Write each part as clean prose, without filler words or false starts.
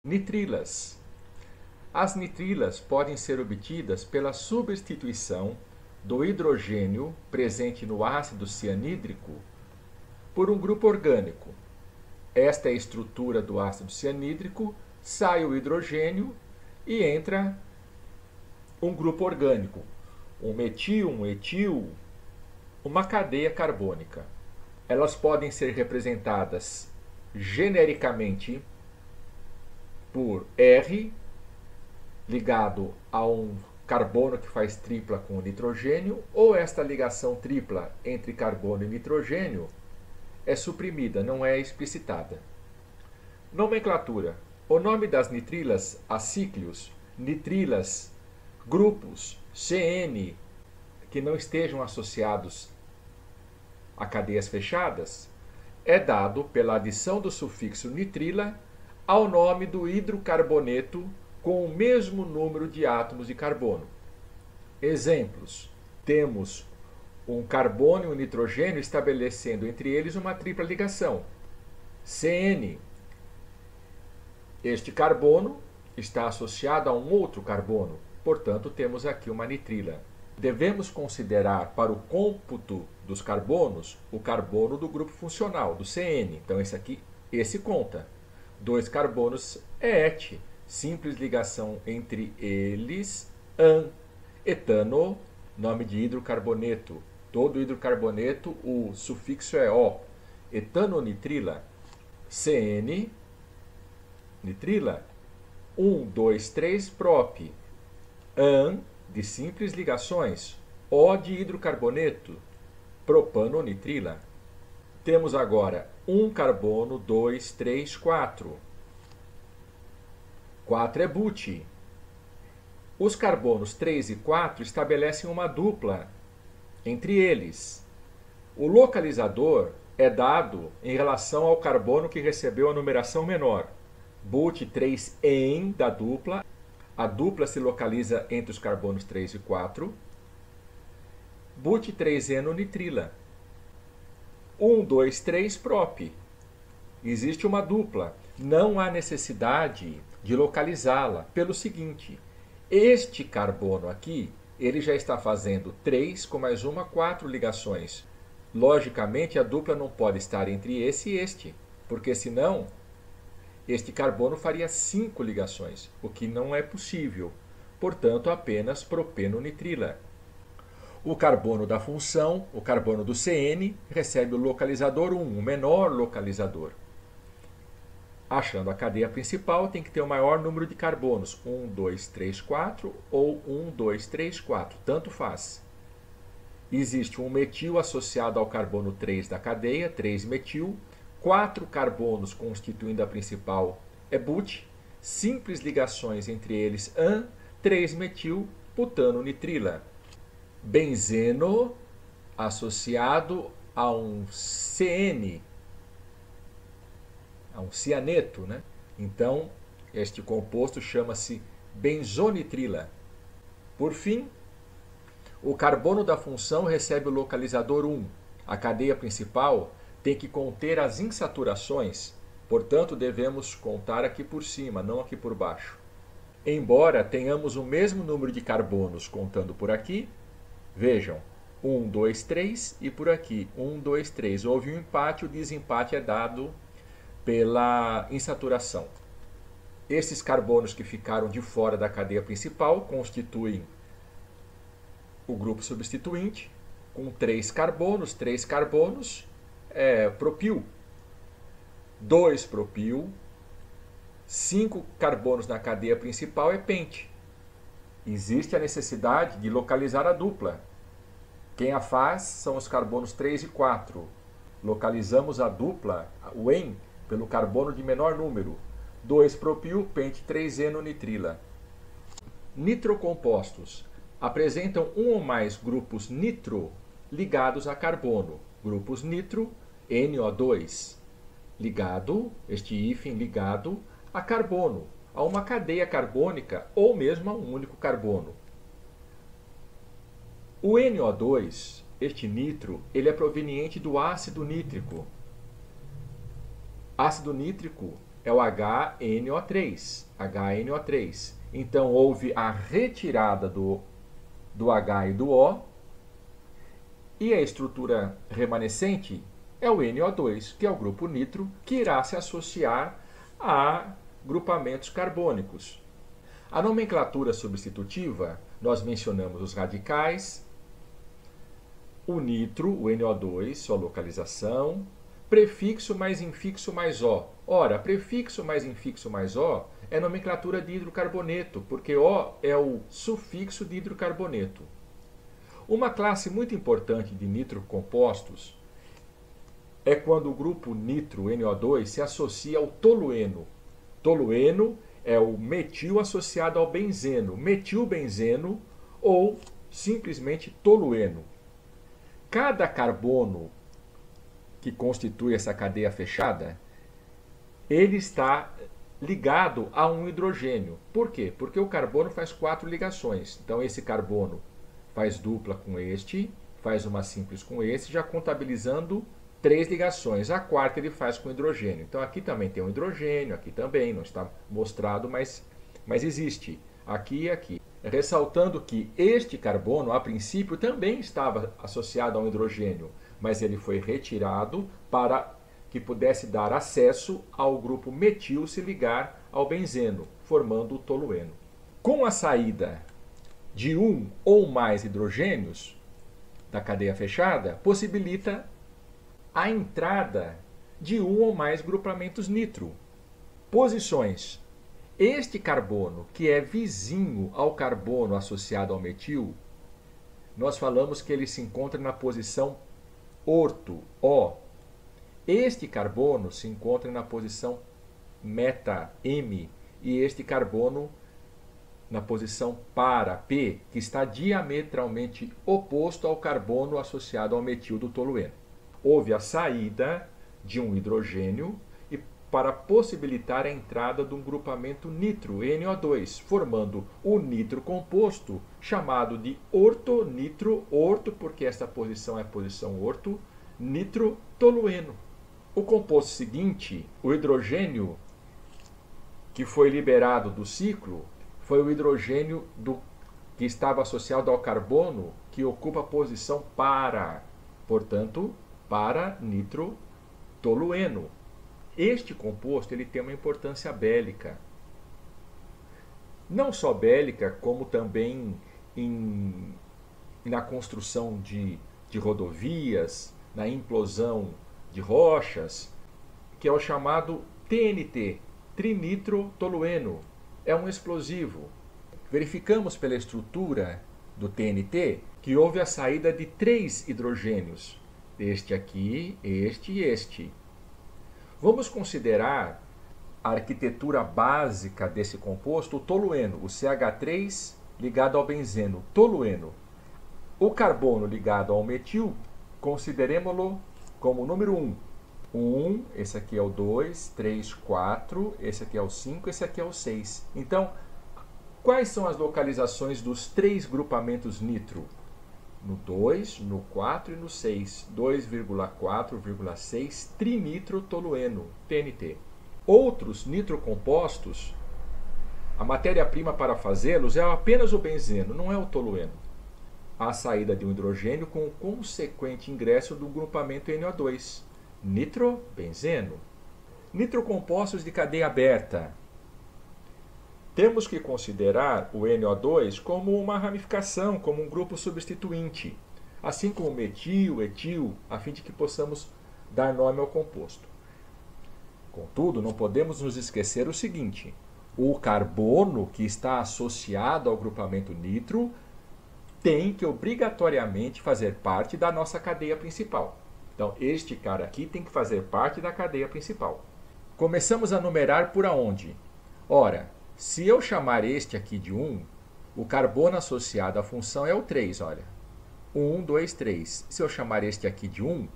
Nitrilas. As nitrilas podem ser obtidas pela substituição do hidrogênio presente no ácido cianídrico por um grupo orgânico. Esta é a estrutura do ácido cianídrico, sai o hidrogênio e entra um grupo orgânico, um metil, um etil, uma cadeia carbônica. Elas podem ser representadas genericamente por R, ligado a um carbono que faz tripla com o nitrogênio, ou esta ligação tripla entre carbono e nitrogênio é suprimida, não é explicitada. Nomenclatura. O nome das nitrilas acíclios, nitrilas, grupos CN que não estejam associados a cadeias fechadas, é dado pela adição do sufixo nitrila ao nome do hidrocarboneto com o mesmo número de átomos de carbono. Exemplos: temos um carbono e um nitrogênio estabelecendo entre eles uma tripla ligação. CN. Este carbono está associado a um outro carbono, portanto temos aqui uma nitrila. Devemos considerar para o cômputo dos carbonos o carbono do grupo funcional, do CN. Então esse conta. 2 carbonos é ET, simples ligação entre eles, AN. Etano, nome de hidrocarboneto. Todo hidrocarboneto, o sufixo é O. Etanonitrila, CN, nitrila, 1, 2, 3, prop. AN, de simples ligações, O de hidrocarboneto, propanonitrila. Temos agora 1 carbono, 2, 3, 4. 4 é but. Os carbonos 3 e 4 estabelecem uma dupla entre eles. O localizador é dado em relação ao carbono que recebeu a numeração menor. But 3-en da dupla. A dupla se localiza entre os carbonos 3 e 4. But 3-enonitrila. 1, 2, 3, prop. Existe uma dupla. Não há necessidade de localizá-la pelo seguinte: este carbono aqui, ele já está fazendo 3 com mais uma, 4 ligações. Logicamente, a dupla não pode estar entre esse e este, porque senão este carbono faria 5 ligações, o que não é possível. Portanto, apenas propenonitrila. O carbono da função, o carbono do CN, recebe o localizador 1, o menor localizador. Achando a cadeia principal, tem que ter o maior número de carbonos, 1, 2, 3, 4 ou 1, 2, 3, 4, tanto faz. Existe um metil associado ao carbono 3 da cadeia, 3-metil, 4 carbonos constituindo a principal é but, simples ligações entre eles AN, 3-metil, butanonitrila. Benzeno associado a um CN, a um cianeto, né? Então, este composto chama-se benzonitrila. Por fim, o carbono da função recebe o localizador 1. A cadeia principal tem que conter as insaturações, portanto devemos contar aqui por cima, não aqui por baixo. Embora tenhamos o mesmo número de carbonos contando por aqui, vejam, 1, 2, 3 e por aqui 1, 2, 3. Houve um empate, o desempate é dado pela insaturação. Esses carbonos que ficaram de fora da cadeia principal constituem o grupo substituinte, com 3 carbonos é propil. 2 propil, 5 carbonos na cadeia principal é pente. Existe a necessidade de localizar a dupla. Quem a faz são os carbonos 3 e 4. Localizamos a dupla, o en, pelo carbono de menor número. 2-propil, pente 3-enonitrila. Nitrocompostos apresentam um ou mais grupos nitro ligados a carbono. Grupos nitro, NO2, ligado, este hífen ligado a carbono, a uma cadeia carbônica ou mesmo a um único carbono. O NO2, este nitro, ele é proveniente do ácido nítrico. Ácido nítrico é o HNO3. HNO3. Então, houve a retirada do H e do O, e a estrutura remanescente é o NO2, que é o grupo nitro, que irá se associar a grupamentos carbônicos. A nomenclatura substitutiva, nós mencionamos os radicais, o nitro, o NO2, sua localização, prefixo mais infixo mais O. Ora, prefixo mais infixo mais O é nomenclatura de hidrocarboneto, porque O é o sufixo de hidrocarboneto. Uma classe muito importante de nitrocompostos é quando o grupo nitro, NO2, se associa ao tolueno. Tolueno é o metil associado ao benzeno, metilbenzeno ou simplesmente tolueno. Cada carbono que constitui essa cadeia fechada, ele está ligado a um hidrogênio. Por quê? Porque o carbono faz 4 ligações. Então esse carbono faz dupla com este, faz uma simples com esse, já contabilizando 3 ligações. A quarta ele faz com hidrogênio. Então aqui também tem um hidrogênio, aqui também, não está mostrado, mas existe. Aqui e aqui. Ressaltando que este carbono, a princípio, também estava associado a um hidrogênio, mas ele foi retirado para que pudesse dar acesso ao grupo metil se ligar ao benzeno, formando o tolueno. Com a saída de um ou mais hidrogênios da cadeia fechada, possibilita a entrada de um ou mais grupamentos nitro. Posições. Este carbono, que é vizinho ao carbono associado ao metil, nós falamos que ele se encontra na posição orto, O. Este carbono se encontra na posição meta, M, e este carbono na posição para, P, que está diametralmente oposto ao carbono associado ao metil do tolueno. Houve a saída de um hidrogênio para possibilitar a entrada de um grupamento nitro, NO2, formando o nitro composto, chamado de ortonitro, orto porque esta posição é a posição orto, nitrotolueno. O composto seguinte, o hidrogênio que foi liberado do ciclo, foi o hidrogênio que estava associado ao carbono, que ocupa a posição para, portanto, para nitrotolueno. Este composto ele tem uma importância bélica. Não só bélica, como também na construção de rodovias, na implosão de rochas, que é o chamado TNT, trinitrotolueno. É um explosivo. Verificamos pela estrutura do TNT que houve a saída de 3 hidrogênios. Este aqui, este e este. Vamos considerar a arquitetura básica desse composto, o tolueno, o CH3 ligado ao benzeno, tolueno. O carbono ligado ao metil, consideremos-lo como o número 1. 1, esse aqui é o 2, 3, 4, esse aqui é o 5, esse aqui é o 6. Então, quais são as localizações dos 3 grupamentos nitro? No 2, no 4 e no 6. 2,4,6 trinitrotolueno, TNT. Outros nitrocompostos, a matéria-prima para fazê-los é apenas o benzeno, não é o tolueno. Há a saída de um hidrogênio com o consequente ingresso do grupamento NO2. Nitrobenzeno. Nitrocompostos de cadeia aberta. Temos que considerar o NO2 como uma ramificação, como um grupo substituinte, assim como metil, etil, a fim de que possamos dar nome ao composto. Contudo, não podemos nos esquecer o seguinte: o carbono que está associado ao grupamento nitro tem que obrigatoriamente fazer parte da nossa cadeia principal. Então, este cara aqui tem que fazer parte da cadeia principal. Começamos a numerar por aonde? Ora, se eu chamar este aqui de 1, o carbono associado à função é o 3, olha. 1, 2, 3. Se eu chamar este aqui de 1,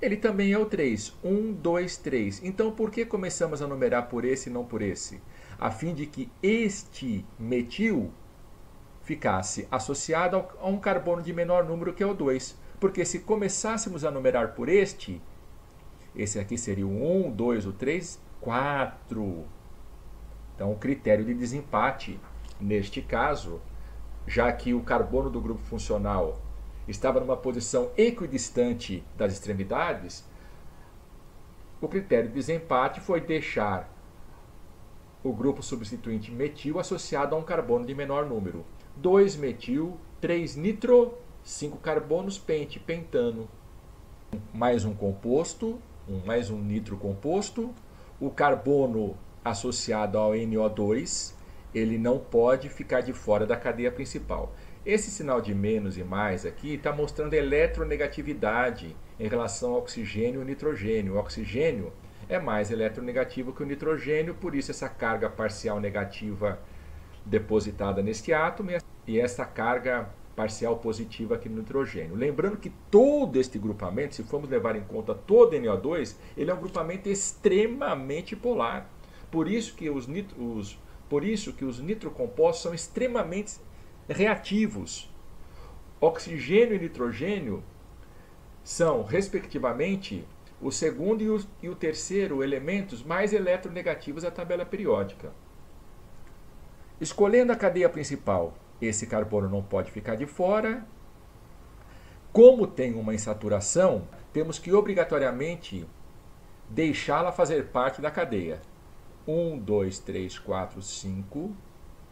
ele também é o 3. 1, 2, 3. Então, por que começamos a numerar por esse e não por esse? A fim de que este metil ficasse associado a um carbono de menor número, que é o 2. Porque se começássemos a numerar por esse aqui seria o 1, o 2, o 3, 4. Então, o critério de desempate, neste caso, já que o carbono do grupo funcional estava numa posição equidistante das extremidades, o critério de desempate foi deixar o grupo substituinte metil associado a um carbono de menor número. 2 metil, 3 nitro, 5 carbonos, pente, pentano. Mais um composto, mais um nitro composto. O carbono associado ao NO2, ele não pode ficar de fora da cadeia principal. Esse sinal de menos e mais aqui está mostrando eletronegatividade em relação ao oxigênio e nitrogênio. O oxigênio é mais eletronegativo que o nitrogênio, por isso essa carga parcial negativa depositada neste átomo e essa carga parcial positiva aqui no nitrogênio. Lembrando que todo este grupamento, se formos levar em conta todo NO2, ele é um grupamento extremamente polar. Por isso que os nitrocompostos são extremamente reativos. Oxigênio e nitrogênio são, respectivamente, o segundo e o terceiro elementos mais eletronegativos da tabela periódica. Escolhendo a cadeia principal, esse carbono não pode ficar de fora. Como tem uma insaturação, temos que obrigatoriamente deixá-la fazer parte da cadeia. 1, 2, 3, 4, 5,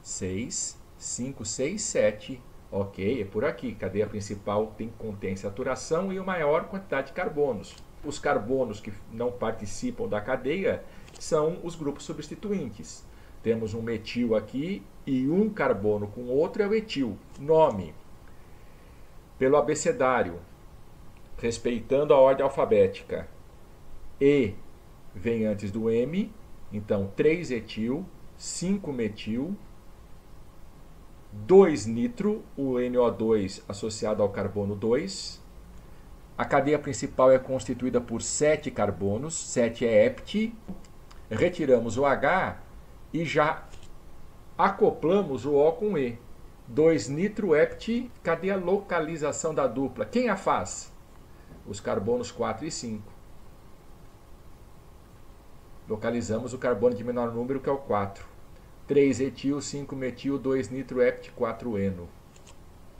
6, 5, 6, 7. Ok, é por aqui. Cadeia principal contém saturação e uma maior quantidade de carbonos. Os carbonos que não participam da cadeia são os grupos substituintes. Temos um metil aqui e um carbono com outro é o etil. Nome: pelo abecedário, respeitando a ordem alfabética. E vem antes do M, então 3 etil, 5 metil, 2 nitro, o NO2 associado ao carbono 2. A cadeia principal é constituída por 7 carbonos, 7 é hept. Retiramos o H e já acoplamos o O com E. 2 nitro hept. Cadê a localização da dupla? Quem a faz? Os carbonos 4 e 5. Localizamos o carbono de menor número, que é o 4. 3 etil, 5 metil, 2 nitro hept, 4 eno.